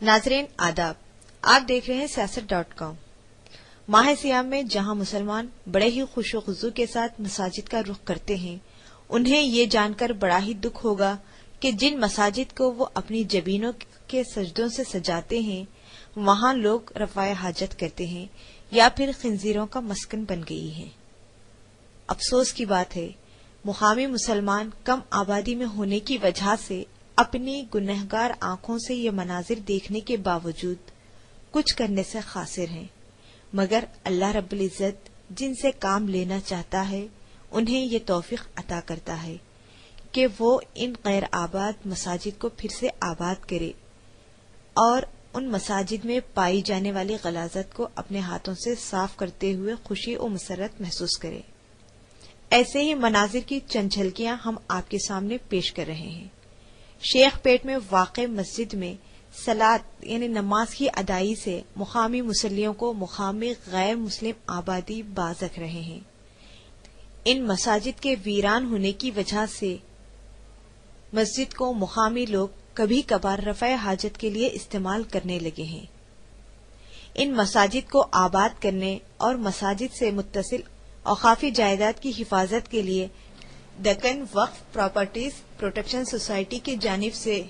ناظرین آداب، آپ دیکھ رہے ہیں سیاست.com۔ ماہ سیام میں جہاں مسلمان بڑے ہی خوش و خضوع کے ساتھ مساجد کا رخ کرتے ہیں، انہیں یہ جان کر بڑا ہی دکھ ہوگا کہ جن مساجد کو وہ اپنی جبینوں کے سجدوں سے سجاتے ہیں، وہاں لوگ رفع حاجت کرتے ہیں یا پھر خنزیروں کا مسکن بن گئی ہیں۔ افسوس کی بات ہے، مقامی مسلمان کم آبادی میں ہونے کی وجہ سے اپنی گنہگار آنکھوں سے یہ مناظر دیکھنے کے باوجود کچھ کرنے سے قاصر ہیں، مگر اللہ رب العزت جن سے کام لینا چاہتا ہے انہیں یہ توفیق عطا کرتا ہے کہ وہ ان غیر آباد مساجد کو پھر سے آباد کرے اور ان مساجد میں پائی جانے والی غلاظت کو اپنے ہاتھوں سے صاف کرتے ہوئے خوشی و مسرت محسوس کرے۔ ایسے ہی مناظر کی چند جھلکیاں ہم آپ کے سامنے پیش کر رہے ہیں۔ شیخ پیٹ میں واقع مسجد میں صلاۃ یعنی نماز کی ادائیگی سے مقامی مصلیوں کو مقامی غیر مسلم آبادی باز رکھ رہے ہیں۔ ان مساجد کے ویران ہونے کی وجہ سے مسجد کو مقامی لوگ کبھی کبھار رفع حاجت کے لیے استعمال کرنے لگے ہیں۔ ان مساجد کو آباد کرنے اور مساجد سے متصل اوقافی جائیداد کی حفاظت کے لیے دکن وقف پراپرٹیز پروٹیکشن سوسائٹی کی جانب سے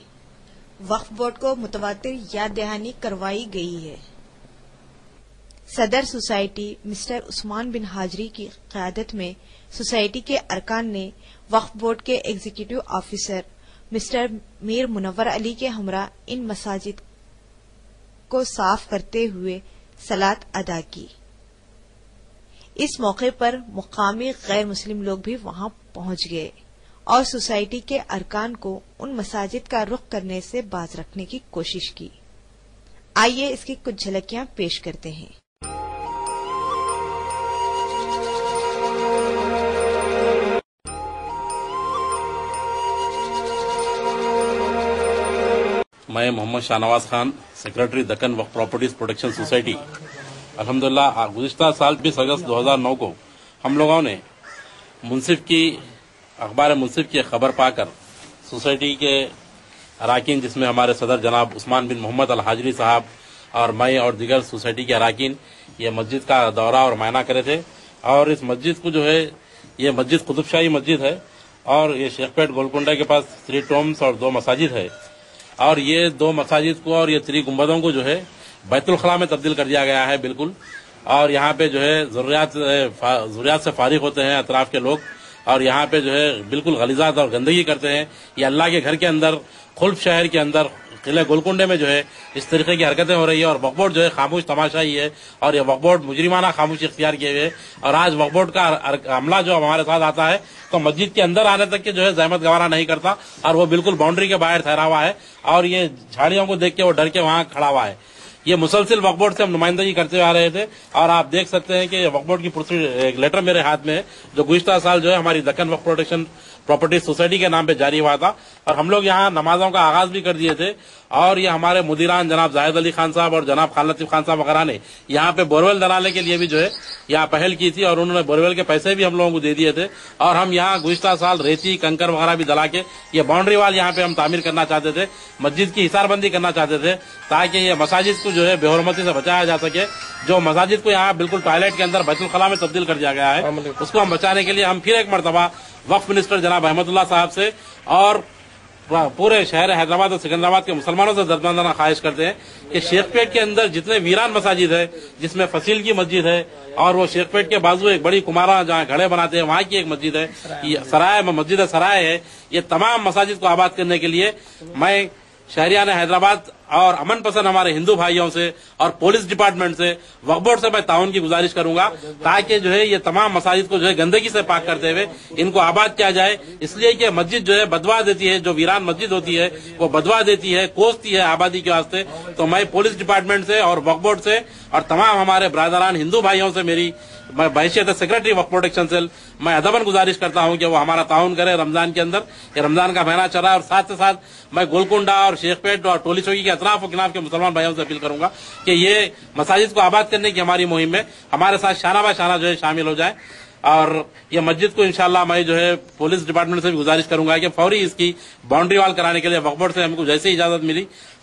وقف بورڈ کو متواتر یاد دہانی کروائی گئی ہے۔ صدر سوسائٹی مسٹر عثمان بن حاجری کی قیادت میں سوسائٹی کے ارکان نے وقف بورڈ کے ایگزیکٹو آفیسر مسٹر میر منور علی کے ہمراہ ان مساجد کو صاف کرتے ہوئے صلاۃ ادا کی۔ اس موقع پر مقامی غیر مسلم لوگ بھی وہاں پہنچ گئے اور سوسائٹی کے ارکان کو ان مساجد کا رخ کرنے سے باز رکھنے کی کوشش کی۔ آئیے اس کی کچھ جھلکیاں پیش کرتے ہیں۔ میں محمد شاہ نواز خان، سیکرٹری دکن وقف پراپرٹیز پروٹیکشن سوسائٹی۔ الحمدللہ گزشتہ سال 20 اگست 2009 کو ہم لوگوں نے منصف کی اخبار منصف کی خبر پا کر سوسائٹی کے اراکین، جس میں ہمارے صدر جناب عثمان بن محمد الحاجری صاحب اور میں اور دیگر سوسائٹی کے اراکین یہ مسجد کا دورہ اور معائنہ کرے تھے، اور اس مسجد کو جو ہے یہ مسجد قطب شاہی مسجد ہے اور یہ شیخ پیٹ گولکنڈہ کے پاس 3 ٹومبس اور 2 مساجد ہے، اور یہ 2 مساجد کو اور یہ 3 گنبدوں کو جو ہے بیت الخلاء میں تبدیل کر دیا گیا ہے بالکل، اور یہاں پہ جو ہے ضروریات سے فارغ ہوتے ہیں اطراف کے لوگ، اور یہاں پہ جو ہے بالکل غلیظات اور گندگی کرتے ہیں۔ یہ اللہ کے گھر کے اندر خلف شہر کے اندر قلعہ گولکنڈے میں جو ہے اس طریقے کی حرکتیں ہو رہی ہے، اور وقف بورڈ جو ہے خاموش تماشا ہی ہے، اور یہ وقف بورڈ مجرمانہ خاموشی اختیار کیے ہوئے، اور آج وقف بورڈ کا عملہ جو ہمارے ساتھ آتا ہے تو مسجد کے اندر آنے تک کے جو ہے زحمت گوارا نہیں کرتا، اور وہ بالکل باؤنڈری کے باہر ٹھہرا ہوا ہے، اور یہ جھاڑیوں کو دیکھ کے وہ ڈر کے وہاں کھڑا ہوا ہے۔ یہ مسلسل وقف بورڈ سے ہم نمائندگی کرتے آ رہے تھے، اور آپ دیکھ سکتے ہیں کہ وقف بورڈ کی ایک لیٹر میرے ہاتھ میں ہے جو گزشتہ سال جو ہے ہماری دکن وقف پروٹیکشن پراپرٹی سوسائٹی کے نام پہ جاری ہوا تھا، اور ہم لوگ یہاں نمازوں کا آغاز بھی کر دیے تھے، اور یہ ہمارے مدیران جناب زاہد علی خان صاحب اور جناب خان لطیف خان صاحب وغیرہ نے یہاں پہ بورویل ڈالنے کے لیے بھی جو ہے یہاں پہل کی تھی، اور انہوں نے بورویل کے پیسے بھی ہم لوگوں کو دے دیے تھے، اور ہم یہاں گزشتہ سال ریتی کنکر وغیرہ بھی ڈلا کے یہ باؤنڈری وال یہاں پہ ہم تعمیر کرنا چاہتے تھے، مسجد کی حصار بندی کرنا چاہتے تھے تاکہ یہ مساجد کو جو ہے بے حرمتی سے بچایا جا سکے۔ جو مساجد کو یہاں بالکل ٹوائلٹ کے اندر بیت الخلاء میں تبدیل کر دیا گیا ہے، اس کو ہم بچانے کے لیے ہم پھر ایک مرتبہ وقف منسٹر جناب احمد اللہ صاحب سے اور پورے شہر حیدرآباد اور سکندرآباد کے مسلمانوں سے دردمندانہ خواہش کرتے ہیں کہ شیخ پیٹ کے اندر جتنے ویران مساجد ہے، جس میں فصیل کی مسجد ہے، اور وہ شیخ پیٹ کے بازو ایک بڑی کمارا جہاں گھڑے بناتے ہیں وہاں کی ایک مسجد ہے، سرائے مسجد سرائے ہے، یہ تمام مساجد کو آباد کرنے کے لیے میں شہریان حیدرآباد اور امن پسند ہمارے ہندو بھائیوں سے اور پولیس ڈپارٹمنٹ سے وقف بورڈ سے میں تعاون کی گزارش کروں گا تاکہ جو ہے یہ تمام مساجد کو جو ہے گندگی سے پاک کرتے ہوئے ان کو آباد کیا جائے، اس لیے کہ مسجد جو ہے بدوا دیتی ہے، جو ویران مسجد ہوتی ہے وہ بدوا دیتی ہے، کوستی ہے آبادی کے واسطے۔ تو میں پولیس ڈپارٹمنٹ سے اور وقف بورڈ سے اور تمام ہمارے برادران ہندو بھائیوں سے میں بحیثیت سیکرٹری وقف پروٹیکشن سیل میں ادباً گزارش کرتا ہوں کہ وہ ہمارا تعاون کرے رمضان کے اندر، یہ رمضان کا مہینہ چل رہا ہے، اور ساتھ ساتھ میں گولکنڈہ اور شیخ پیٹ اور ٹولی چوکی کے اطراف و کناف کے مسلمان بھائیوں سے اپیل کروں گا کہ یہ مساجد کو آباد کرنے کی ہماری مہم میں ہمارے ساتھ شانہ بہ شانہ جو ہے شامل ہو جائیں، اور یہ مسجد کو انشاءاللہ میں جو ہے پولیس ڈپارٹمنٹ سے بھی گزارش کروں گا کہ فوری اس کی باؤنڈری وال کرانے کے لیے وقف بورڈ سے ہم کو جیسے اجازت ملی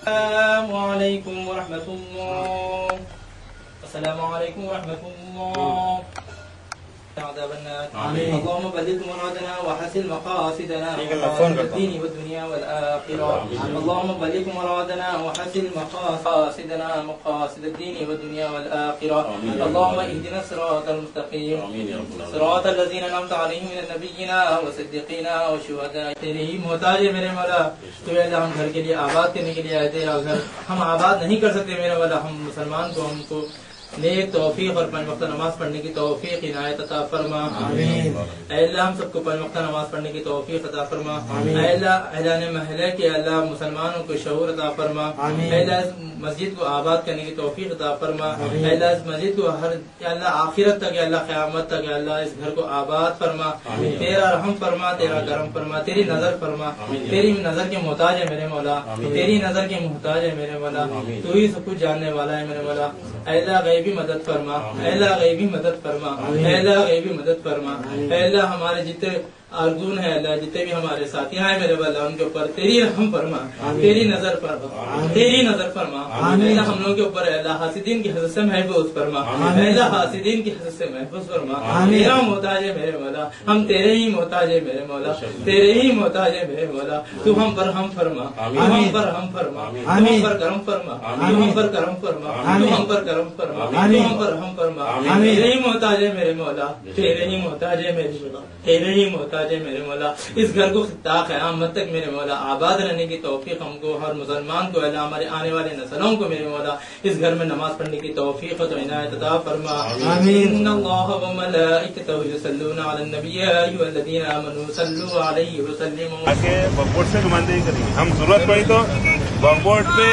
السلام علیکم ورحمۃ اللہ. السلام علیکم ورحمۃ اللہ. عذاب النار. اللهم بلغ مرادنا وحسن مقاصدنا مقاصد الدين والدنيا والآخرة. اللهم بلغ مرادنا وحسن مقاصدنا مقاصد الدين والدنيا والآخرة. اللهم اهدنا الصراط المستقيم صراط الذين أنعمت عليهم من النبيين والصديقين والشهداء. تیری ہی محتاج ہے میرے مولا. تو اے اللہ ہم گھر کے لیے آباد کرنے کے لیے آئے. تیرا گھر ہم آباد نہیں کر سکتے میرے مولا. ہم مسلمان کو ہم کو نیک توفیق اور پنج وقت نماز پڑھنے کی توفیق عنایت عطا فرما. آمین. اے اللہ ہم سب کو پنج وقت نماز پڑھنے کی توفیق عطا فرما. آمین. اے اللہ اعلان محلہ کے اللہ مسلمانوں کو شعور عطا فرما. آمین. اے اللہ مسجد کو آباد کرنے کی توفیق عطا فرما. آمین. اے اللہ اس مسجد کو ہر اللہ آخرت تک یا اللہ قیامت تک یا اللہ اس گھر کو آباد فرما. آمین. تیرا رحم فرما, تیرا کرم فرما, تیری نظر فرما. تیری نظر کے محتاج ہے میرے مولا. تیری نظر کے محتاج ہے میرے مولا. تو ہی سب کچھ جاننے والا ہے میرے مولا. اے اللہ غیبی مدد فرما. اے اللہ غیبی مدد فرما. اے اللہ غیبی مدد فرما. اے اللہ ہمارے جتنے ارجن ہے اللہ جتنے بھی ہمارے ساتھی ہیں میرے والا ان کے اوپر تیری رحم فرما, تیری نظر فرما, تیری نظر فرما. اللہ ہم لوگوں کے اوپر اللہ حاسدین کی حسد سے محفوظ فرما. اللہ حاسدین کی حسد سے محفوظ فرما. میرا محتاج ہے میرے مولا. ہم تیرے ہی محتاج ہے میرے مولا. تیرے ہی محتاج ہے میرے مولا. تو ہم پر ہم فرما, ہم پر ہم فرما, ہم پر کرم فرما, ہم پر کرم فرما, ہم پر کرم فرما, ہم پر ہم فرما. تیرے ہی محتاج ہے میرے مولا. تیرے ہی محتاج ہے میرے مولا. تیرے ہی محتاج میرے مولا. اس گھر کو تا قیامت تک میرے مولا آباد رہنے کی توفیق ہم کو ہر مسلمان کو اللہ ہمارے آنے والے نسلوں کو میرے مولا اس گھر میں نماز پڑھنے کی توفیق و عنایت عطا فرما. آمین. اللہ و ملائکتہ یصلون علی النبی یا ایھا الذین آمنوا صلوا علیہ وسلموا. کہ وقف بورڈ سے نمائندگی کریں گے. ہم ضرورت پڑی تو وقف بورڈ پہ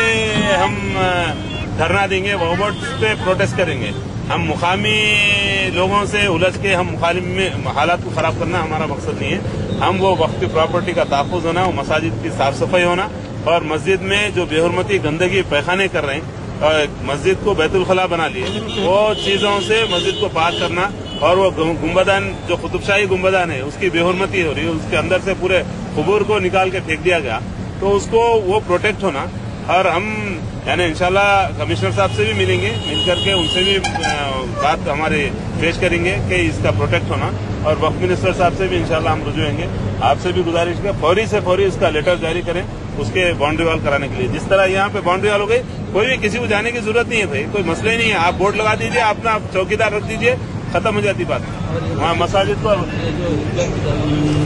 ہم دھرنا دیں گے, وقف بورڈ پہ پروٹیسٹ کریں گے. ہم مقامی لوگوں سے الجھ کے ہم مخالف میں حالات کو خراب کرنا ہمارا مقصد نہیں ہے. ہم وہ وقت کی پراپرٹی کا تحفظ ہونا, وہ مساجد کی صاف صفائی ہونا, اور مسجد میں جو بے حرمتی گندگی پیخانے کر رہے ہیں اور مسجد کو بیت الخلاء بنا لیے, وہ چیزوں سے مسجد کو پاک کرنا. اور وہ گنبدان جو قطب شاہی گنبدان ہے اس کی بے حرمتی ہو رہی ہے, اس کے اندر سے پورے قبور کو نکال کے پھینک دیا گیا, تو اس کو وہ پروٹیکٹ ہونا. اور ہم یعنی انشاءاللہ کمشنر صاحب سے بھی ملیں گے, مل کر کے ان سے بھی بات ہمارے پیش کریں گے کہ اس کا پروٹیکٹ ہونا. اور وقف منسٹر صاحب سے بھی انشاءاللہ ہم رجوع ہوں گے. آپ سے بھی گزارش ہے فوری سے فوری اس کا لیٹر جاری کریں اس کے باؤنڈری وال کرانے کے لیے. جس طرح یہاں پہ باؤنڈری وال ہو گئی, کوئی بھی کسی کو جانے کی ضرورت نہیں ہے بھائی, کوئی مسئلہ ہی نہیں ہے. آپ بورڈ لگا دیجیے, اپنا چوکیدار رکھ دیجیے, ختم ہو جاتی بات. وہاں مساجد پر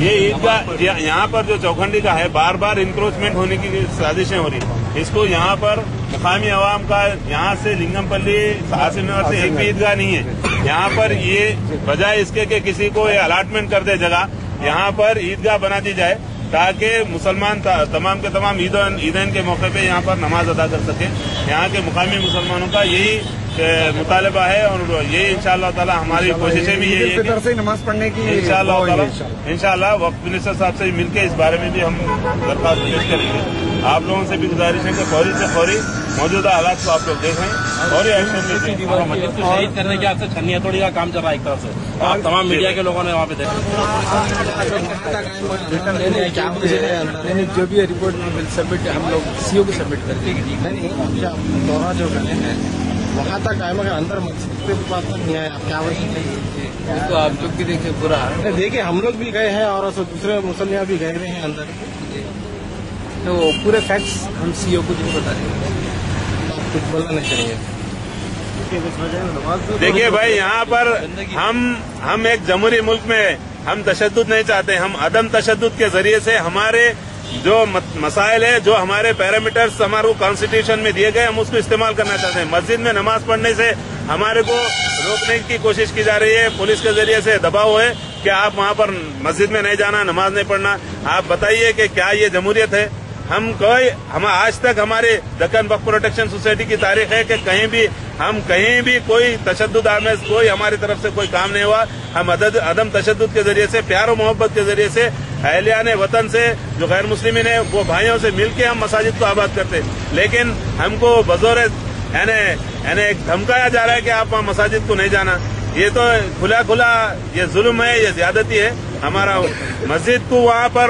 یہ عیدگاہ یہاں پر جو چوکھنڈی کا ہے بار بار انکروچمنٹ ہونے کی سازشیں ہو رہی ہیں. اس کو یہاں پر مقامی عوام کا یہاں سے لنگم پلی عاصم نگر سے ایک بھی عیدگاہ نہیں ہے. یہاں پر یہ بجائے اس کے کہ کسی کو یہ الاٹمنٹ کر دے جگہ, یہاں پر عیدگاہ بنا دی جائے تاکہ مسلمان تمام کے تمام عیدین کے موقع پہ یہاں پر نماز ادا کر سکیں. یہاں کے مقامی مسلمانوں کا یہی مطالبہ ہے, اور یہی انشاءاللہ تعالی ہماری کوششیں بھی یہی ہے کہ نماز پڑھنے کی انشاءاللہ وقف منسٹر صاحب سے مل کے اس بارے میں بھی ہم درخواست پیش کریں گے. آپ لوگوں سے بھی گزارش ہے کہ فوری سے فوری موجودہ حالات کو آپ لوگ دیکھیں اور یہ ایکشن لیں. مسجد کو شہید کرنے کے سے چھنیا توڑی کا کام چل رہا ہے ایک طرف سے. آپ تمام میڈیا کے لوگوں نے وہاں پہ دیکھا جو بھی رپورٹ میں سبمٹ ہم لوگ سی او کو سبمٹ کر کے دورہ جو کرنے ہیں وہاں تک آئے, مگر اندر مسجد پہ بات نہیں آیا. آپ کیا وجہ تو آپ لوگ بھی دیکھیں برا دیکھیں, ہم لوگ بھی گئے ہیں اور دوسرے مسلمان بھی گئے ہیں اندر, تو پورے فیکٹس ہم سی او کو جو بتا رہے ہیں. آپ کچھ بولنا نہیں چاہیے. دیکھیے بھائی, یہاں پر ہم ایک جمہوری ملک میں ہم تشدد نہیں چاہتے. ہم عدم تشدد کے ذریعے سے ہمارے جو مسائل ہے, جو ہمارے پیرامیٹرز ہمارے کو کانسٹیٹیوشن میں دیے گئے, ہم اس کو استعمال کرنا چاہتے ہیں. مسجد میں نماز پڑھنے سے ہمارے کو روکنے کی کوشش کی جا رہی ہے, پولیس کے ذریعے سے دباؤ ہے کہ آپ وہاں پر مسجد میں نہیں جانا, نماز نہیں پڑھنا. آپ بتائیے کہ کیا یہ جمہوریت ہے؟ ہم آج تک ہمارے دکن وقف پروٹیکشن سوسائٹی کی تاریخ ہے کہ کہیں بھی کوئی تشدد آمیز کوئی ہماری طرف سے کوئی کام نہیں ہوا. ہم عدم تشدد کے ذریعے سے, پیار و محبت کے ذریعے سے, اہلیان وطن سے جو غیر مسلمین ہیں وہ بھائیوں سے مل کے ہم مساجد کو آباد کرتے. لیکن ہم کو بزور یعنی ایک دھمکایا جا رہا ہے کہ آپ وہاں مساجد کو نہیں جانا. یہ تو کھلا یہ ظلم ہے, یہ زیادتی ہے. ہمارا مسجد کو وہاں پر